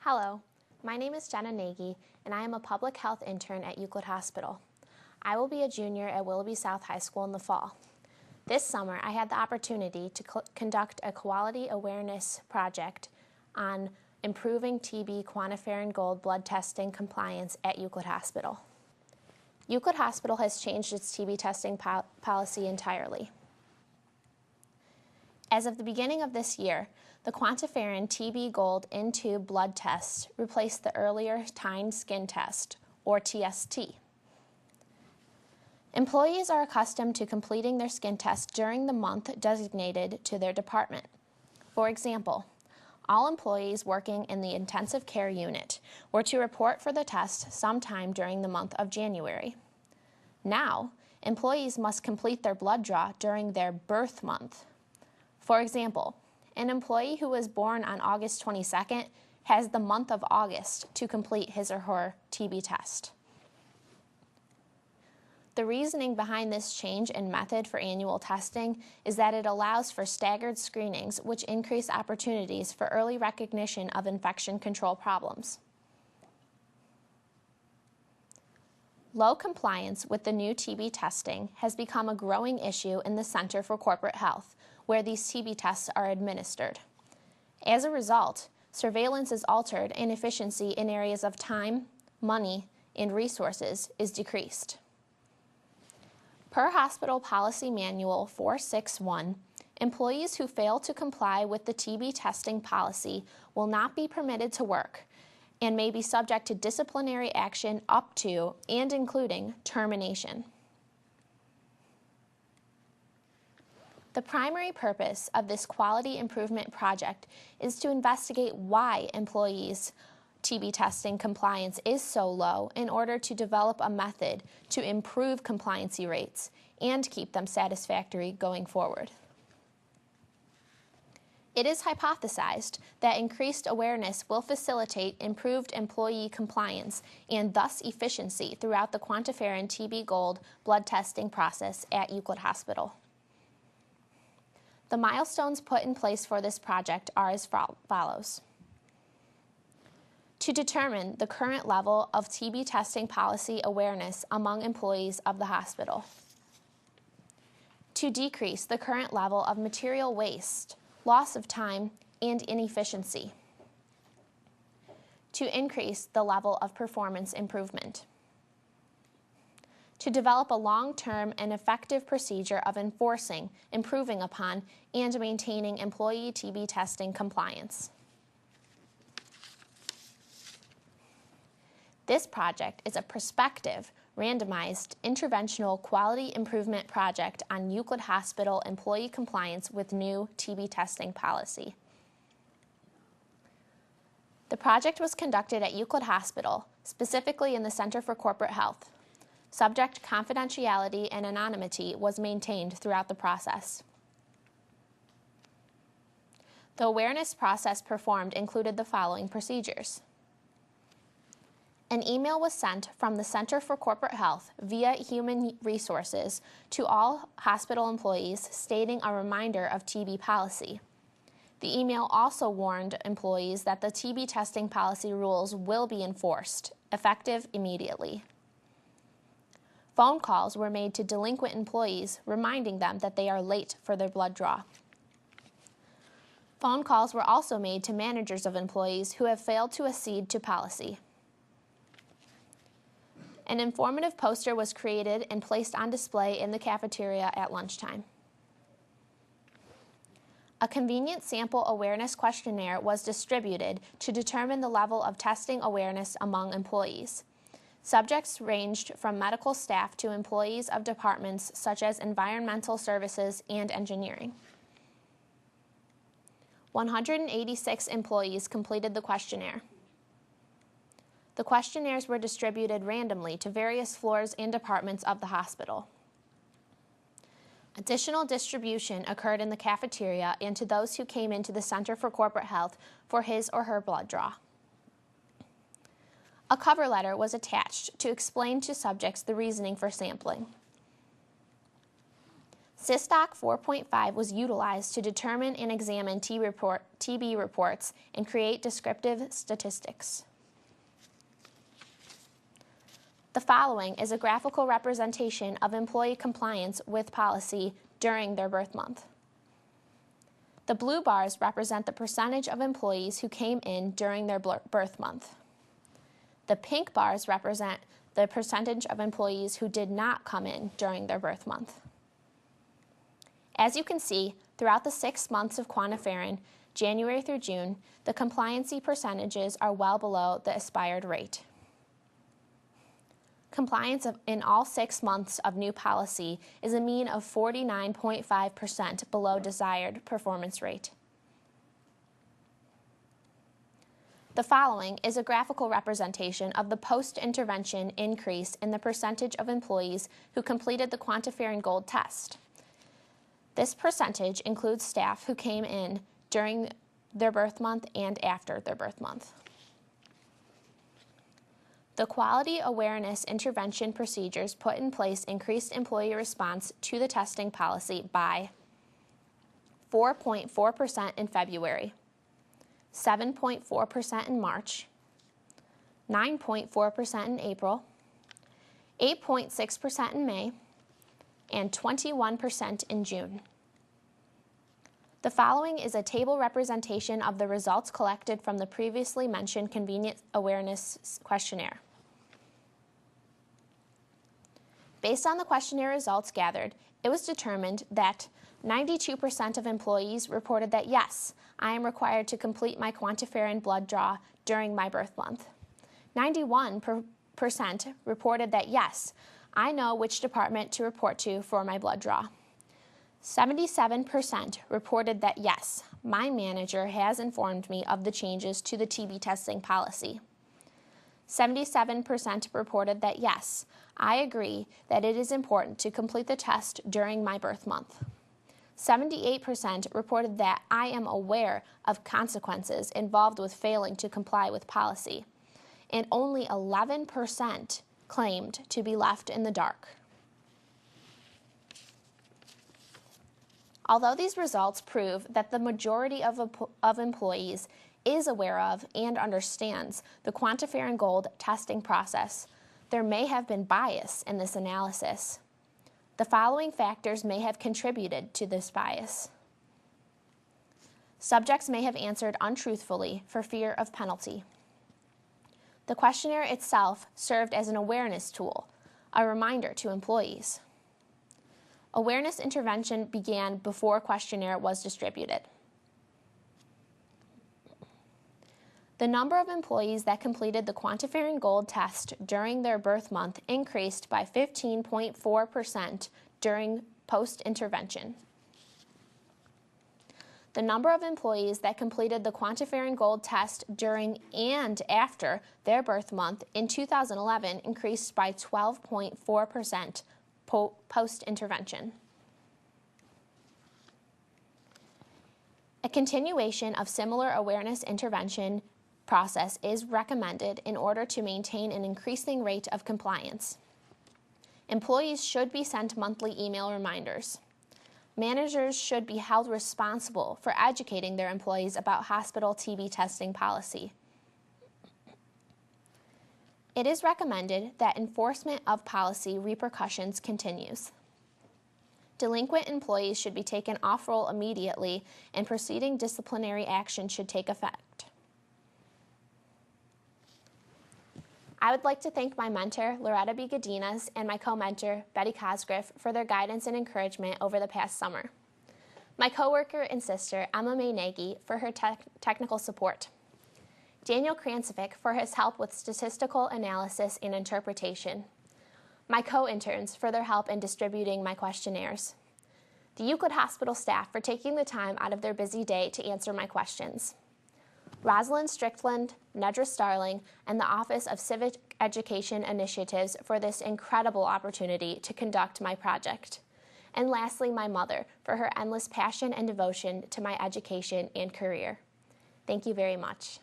Hello, my name is Jenna Nagy, and I am a public health intern at Euclid Hospital. I will be a junior at Willoughby South High School in the fall. This summer, I had the opportunity to conduct a quality awareness project on improving TB quantiferin gold blood testing compliance at Euclid Hospital. Euclid Hospital has changed its TB testing policy entirely. As of the beginning of this year, the quantiferin TB Gold in-tube blood test replaced the earlier timed skin test, or TST. Employees are accustomed to completing their skin test during the month designated to their department. For example, all employees working in the intensive care unit were to report for the test sometime during the month of January. Now, employees must complete their blood draw during their birth month. For example, an employee who was born on August 22nd has the month of August to complete his or her TB test. The reasoning behind this change in method for annual testing is that it allows for staggered screenings, which increase opportunities for early recognition of infection control problems. Low compliance with the new TB testing has become a growing issue in the Center for Corporate Health, where these TB tests are administered. As a result, surveillance is altered and efficiency in areas of time, money, and resources is decreased. Per Hospital Policy Manual 461, employees who fail to comply with the TB testing policy will not be permitted to work and may be subject to disciplinary action up to and including termination. The primary purpose of this quality improvement project is to investigate why employees' TB testing compliance is so low in order to develop a method to improve compliancy rates and keep them satisfactory going forward. It is hypothesized that increased awareness will facilitate improved employee compliance and thus efficiency throughout the quantiferin TB Gold blood testing process at Euclid Hospital. The milestones put in place for this project are as follows. To determine the current level of TB testing policy awareness among employees of the hospital. To decrease the current level of material waste, loss of time, and inefficiency. To increase the level of performance improvement. To develop a long-term and effective procedure of enforcing, improving upon, and maintaining employee TB testing compliance. This project is a prospective, randomized, interventional quality improvement project on Euclid Hospital employee compliance with new TB testing policy. The project was conducted at Euclid Hospital, specifically in the Center for Corporate Health. Subject confidentiality and anonymity was maintained throughout the process. The awareness process performed included the following procedures. An email was sent from the Center for Corporate Health via Human Resources to all hospital employees stating a reminder of TB policy. The email also warned employees that the TB testing policy rules will be enforced, effective immediately. Phone calls were made to delinquent employees, reminding them that they are late for their blood draw. Phone calls were also made to managers of employees who have failed to accede to policy. An informative poster was created and placed on display in the cafeteria at lunchtime. A convenient sample awareness questionnaire was distributed to determine the level of testing awareness among employees. Subjects ranged from medical staff to employees of departments such as environmental services and engineering. 186 employees completed the questionnaire. The questionnaires were distributed randomly to various floors and departments of the hospital. Additional distribution occurred in the cafeteria and to those who came into the Center for Corporate Health for his or her blood draw. A cover letter was attached to explain to subjects the reasoning for sampling. SysDoc 4.5 was utilized to determine and examine TB reports and create descriptive statistics. The following is a graphical representation of employee compliance with policy during their birth month. The blue bars represent the percentage of employees who came in during their birth month. The pink bars represent the percentage of employees who did not come in during their birth month. As you can see, throughout the 6 months of quantiferin, January through June, the compliancy percentages are well below the aspired rate. Compliance in all 6 months of new policy is a mean of 49.5% below desired performance rate. The following is a graphical representation of the post-intervention increase in the percentage of employees who completed the quantiferin Gold test. This percentage includes staff who came in during their birth month and after their birth month. The quality awareness intervention procedures put in place increased employee response to the testing policy by 4.4% in February, 7.4% in March, 9.4% in April, 8.6% in May, and 21% in June. The following is a table representation of the results collected from the previously mentioned convenience awareness questionnaire. Based on the questionnaire results gathered, it was determined that 92% of employees reported that yes, I am required to complete my quantiferin blood draw during my birth month. 91% reported that yes, I know which department to report to for my blood draw. 77% reported that yes, my manager has informed me of the changes to the TB testing policy. 77% reported that yes, I agree that it is important to complete the test during my birth month. 78% reported that I am aware of consequences involved with failing to comply with policy, and only 11% claimed to be left in the dark. Although these results prove that the majority of employees is aware of and understands the quantiferin Gold testing process, there may have been bias in this analysis. The following factors may have contributed to this bias. Subjects may have answered untruthfully for fear of penalty. The questionnaire itself served as an awareness tool, a reminder to employees. Awareness intervention began before questionnaire was distributed. The number of employees that completed the quantiferin Gold test during their birth month increased by 15.4% during post-intervention. The number of employees that completed the quantiferin Gold test during and after their birth month in 2011 increased by 12.4% post-intervention. A continuation of similar awareness intervention process is recommended in order to maintain an increasing rate of compliance. Employees should be sent monthly email reminders. Managers should be held responsible for educating their employees about hospital TB testing policy. It is recommended that enforcement of policy repercussions continues. Delinquent employees should be taken off roll immediately, and preceding disciplinary action should take effect. I would like to thank my mentor, Loretta B. Godinas, and my co-mentor, Betty Cosgriff, for their guidance and encouragement over the past summer. My coworker and sister, Emma May Nagy, for her technical support. Daniel Krancevic for his help with statistical analysis and interpretation. My co-interns for their help in distributing my questionnaires. The Euclid Hospital staff for taking the time out of their busy day to answer my questions. Rosalind Strickland, Nedra Starling, and the Office of Civic Education Initiatives for this incredible opportunity to conduct my project. And lastly, my mother for her endless passion and devotion to my education and career. Thank you very much.